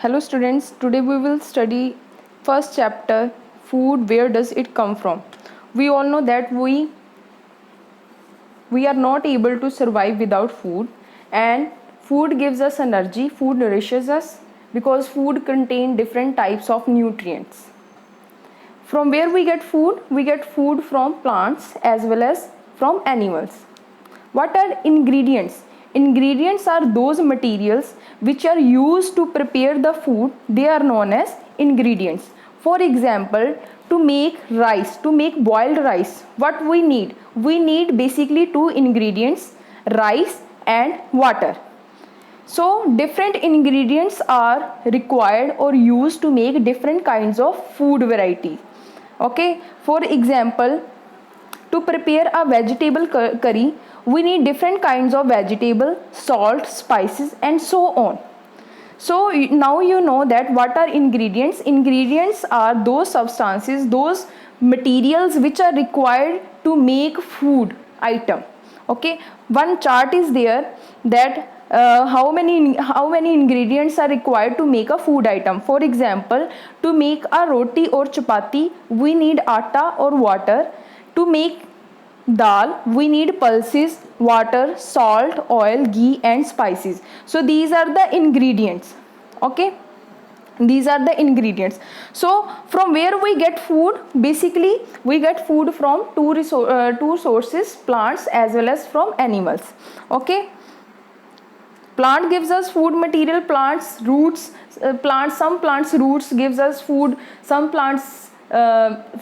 Hello students, today we will study first chapter food. Where does it come from? We all know that we are not able to survive without food, and food gives us energy, food nourishes us because food contains different types of nutrients. From where we get food? We get food from plants as well as from animals. What are ingredients? Ingredients are those materials which are used to prepare the food. They are known as ingredients. For example, to make rice, to make boiled rice, what we need? We need basically two ingredients, rice and water. So different ingredients are required or used to make different kinds of food variety. Okay, for example, to prepare a vegetable curry, we need different kinds of vegetable, salt, spices and so on. So now you know that what are ingredients. Ingredients are those substances, those materials which are required to make food item. Okay, one chart is there that how many ingredients are required to make a food item. For example, to make a roti or chapati, we need atta or water. To make dal, we need pulses, water, salt, oil, ghee and spices. So these are the ingredients. Okay, these are the ingredients. So from where we get food? Basically we get food from two sources, plants as well as from animals. Okay, plant gives us food material, plants roots, some plants roots gives us food, some plants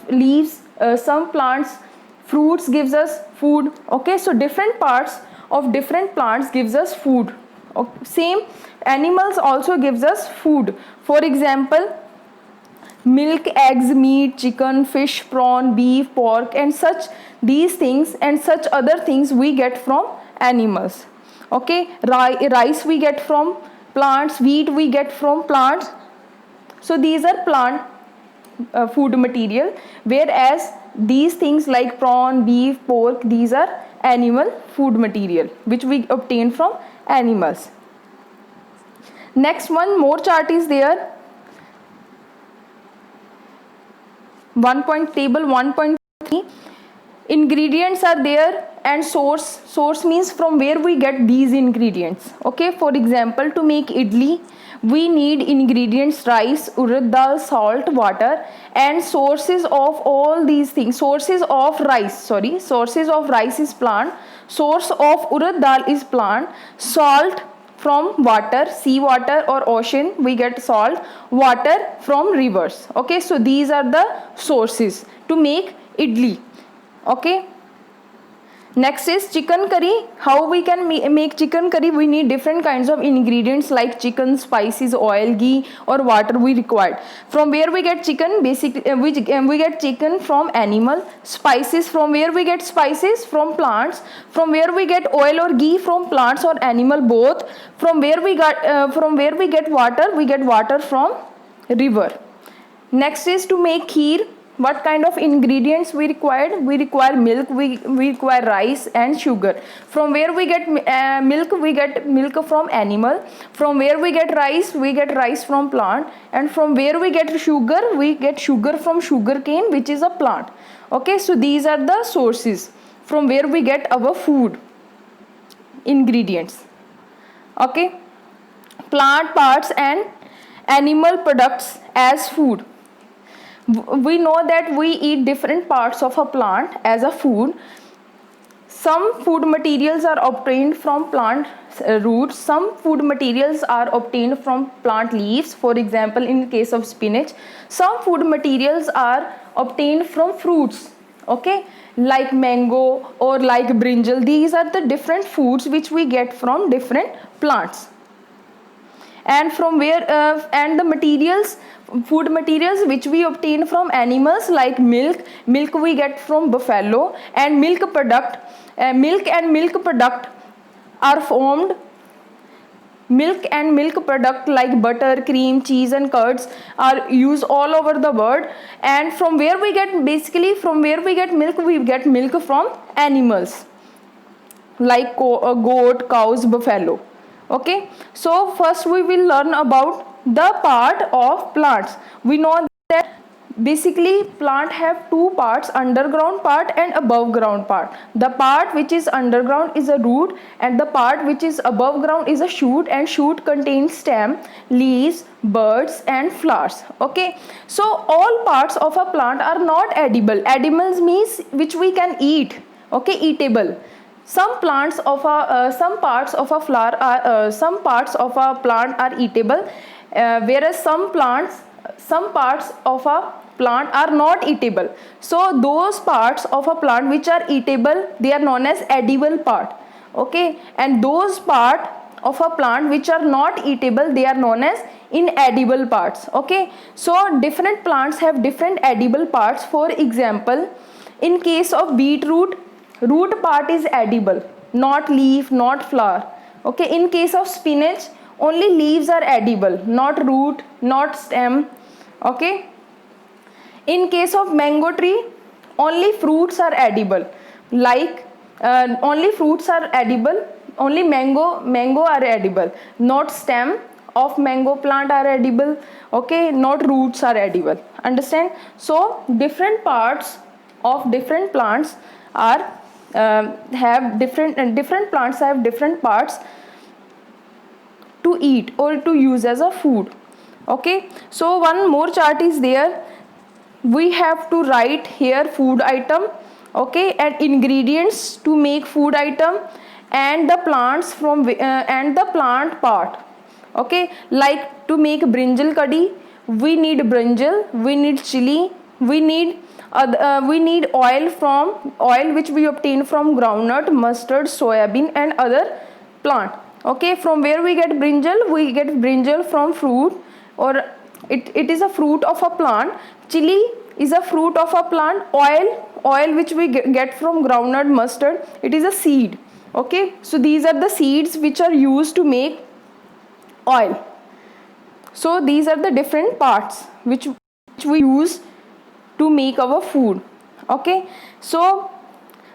leaves, some plants fruits gives us food. Okay, so different parts of different plants gives us food. Okay. Same animals also gives us food. For example, milk, eggs, meat, chicken, fish, prawn, beef, pork and such, these things and such other things we get from animals. Okay, rice we get from plants, wheat we get from plants. So these are plant food material, whereas these things like prawn, beef, pork, these are animal food material which we obtain from animals. Next one more chart is there. Table 1.3, ingredients are there and source means from where we get these ingredients. Okay, for example, to make idli we need ingredients rice, urad dal, salt, water, and sources of all these things. Sources of rice is plant, source of urad dal is plant, salt from water, sea water or ocean we get salt, water from rivers. Okay, so these are the sources to make idli. Okay, next is chicken curry. How we can make chicken curry? We need different kinds of ingredients like chicken, spices, oil, ghee or water we required. From where we get chicken? Basically we get chicken from animal. Spices, from where we get spices? From plants. From where we get oil or ghee? From plants or animal, both. From where we get water? We get water from river. Next is to make kheer. What kind of ingredients we required? We require milk, we require rice and sugar. From where we get milk? We get milk from animal. From where we get rice? We get rice from plant. And from where we get sugar? We get sugar from sugarcane, which is a plant. Okay, so these are the sources from where we get our food ingredients. Okay, plant parts and animal products as food. We know that we eat different parts of a plant as a food. Some food materials are obtained from plant roots, some food materials are obtained from plant leaves. For example, in case of spinach, some food materials are obtained from fruits. Okay, like mango or like brinjal. These are the different foods which we get from different plants. And from where and the materials, food materials which we obtain from animals like milk we get from buffalo, and milk and milk product are formed. Milk and milk product like butter, cream, cheese and curds are used all over the world. And from where we get milk? We get milk from animals like goat, cows, buffalo. Okay, so first we will learn about the part of plants. We know that basically plant have two parts, underground part and above ground part. The part which is underground is a root, and the part which is above ground is a shoot, and shoot contains stem, leaves, buds and flowers. Okay, so all parts of a plant are not edible. Edibles means which we can eat. Okay, eatable. Some plants of a some parts of a flower are some parts of a plant are eatable, whereas some parts of a plant are not eatable. So those parts of a plant which are eatable, they are known as edible part. Okay, and those part of a plant which are not eatable, they are known as inedible parts. Okay, so different plants have different edible parts. For example, in case of beetroot, root part is edible, not leaf, not flower. Okay, in case of spinach, only leaves are edible, not root, not stem. Okay, in case of mango tree, only fruits are edible, like only fruits are edible, only mango are edible, not stem of mango plant are edible. Okay, not roots are edible. Understand? So different parts of different plants are have different plants have different parts to eat or to use as a food. Okay, so one more chart is there. We have to write here food item, okay, and ingredients to make food item, and the plants from and the plant part. Okay, like to make brinjal curry, we need brinjal, we need chili, we need oil which we obtain from groundnut, mustard, soybean and other plant. Okay, from where we get brinjal? We get brinjal from fruit, or it is a fruit of a plant. Chili is a fruit of a plant. Oil which we get from groundnut, mustard, it is a seed. Okay, so these are the seeds which are used to make oil. So these are the different parts which we use to make our food. Okay, so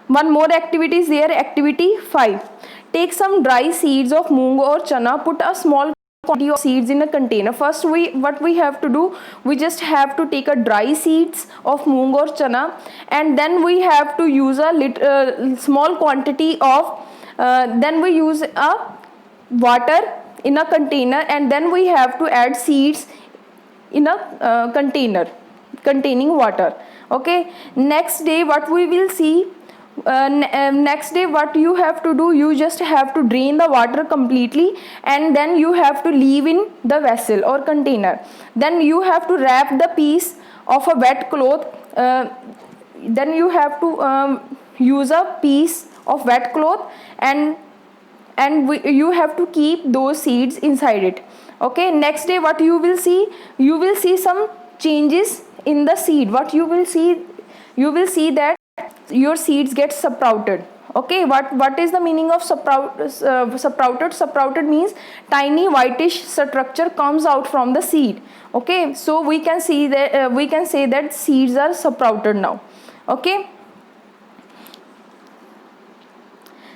one more activity is there, activity 5. Take some dry seeds of moong or chana, put a small quantity of seeds in a container. First, what we have to do, we just have to take a dry seeds of moong or chana, and then we have to use a small quantity of then we use a water in a container, and then we have to add seeds in a container containing water. Okay, next day what we will see, next day what you have to do, you just have to drain the water completely, and then you have to leave in the vessel or container. Then you have to wrap the piece of a wet cloth, then you have to use a piece of wet cloth, and you have to keep those seeds inside it. Okay, next day what you will see, you will see some changes in the seed. What you will see, you will see that your seeds get sprouted. Okay, what is the meaning of sprouted? Sprouted means tiny whitish structure comes out from the seed. Okay, so we can see that we can say that seeds are sprouted now. Okay,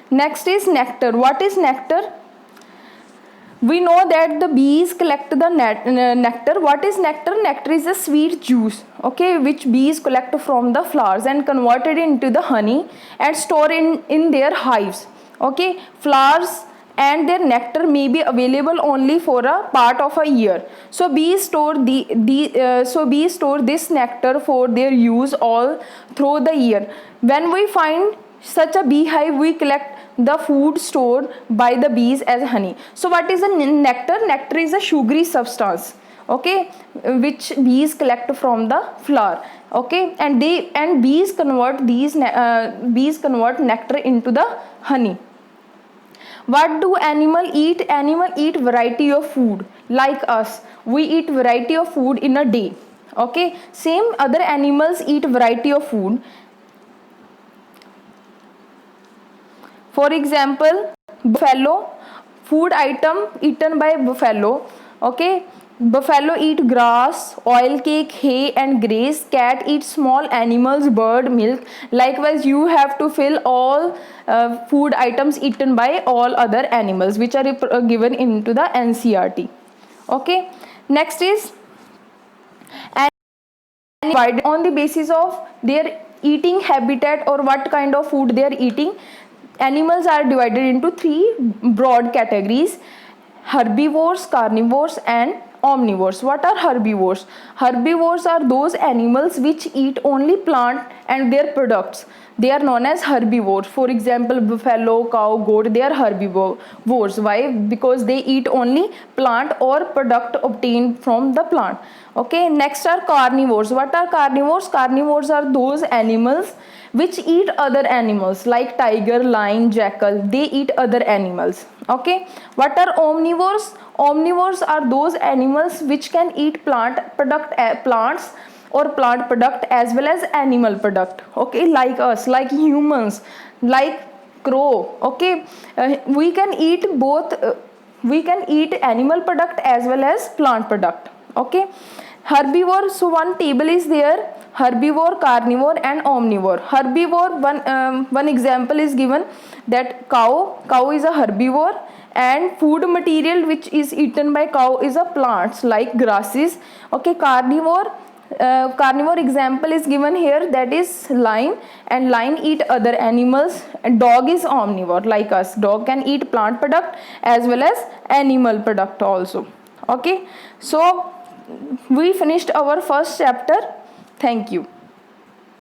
next is nectar. What is nectar? We know that the bees collect the nectar. What is nectar? Nectar is a sweet juice, okay, which bees collect from the flowers and convert it into the honey and store in their hives. Okay, flowers and their nectar may be available only for a part of a year. So bees store bees store this nectar for their use all through the year. When we find such a beehive, we collect the food stored by the bees as honey. So what is a nectar? Nectar is a sugary substance, okay, which bees collect from the flower. Okay, and bees convert nectar into the honey. What do animal eat? Animal eat variety of food. Like us, we eat variety of food in a day. Okay, same other animals eat variety of food. For example, buffalo, food item eaten by buffalo. Okay, buffalo eat grass, oil cake, hay and grass. Cat eats small animals, bird, milk. Likewise, you have to fill all food items eaten by all other animals which are given into the NCERT. Okay, Next is divided on the basis of their eating habitat or what kind of food they are eating. Animals are divided into three broad categories: herbivores, carnivores and omnivores. What are herbivores? Herbivores are those animals which eat only plant and their products. They are known as herbivores. For example, buffalo, cow, goat, they are herbivores. Why? Because they eat only plant or product obtained from the plant. Okay, next are carnivores. What are carnivores? Carnivores are those animals which eat other animals like tiger, lion, jackal. They eat other animals. Okay, what are omnivores? Omnivores are those animals which can eat plants or plant product as well as animal product. Okay, like us, like humans, like crow. Okay, we can eat both. We can eat animal product as well as plant product. Okay, herbivore, so one table is there: herbivore, carnivore and omnivore. Herbivore, one example is given, that cow is a herbivore, and food material which is eaten by cow is a plants like grasses. Okay, carnivore example is given here, that is lion, and lion eat other animals. And dog is omnivore like us. Dog can eat plant product as well as animal product also. Okay, so we finished our first chapter. Thank you.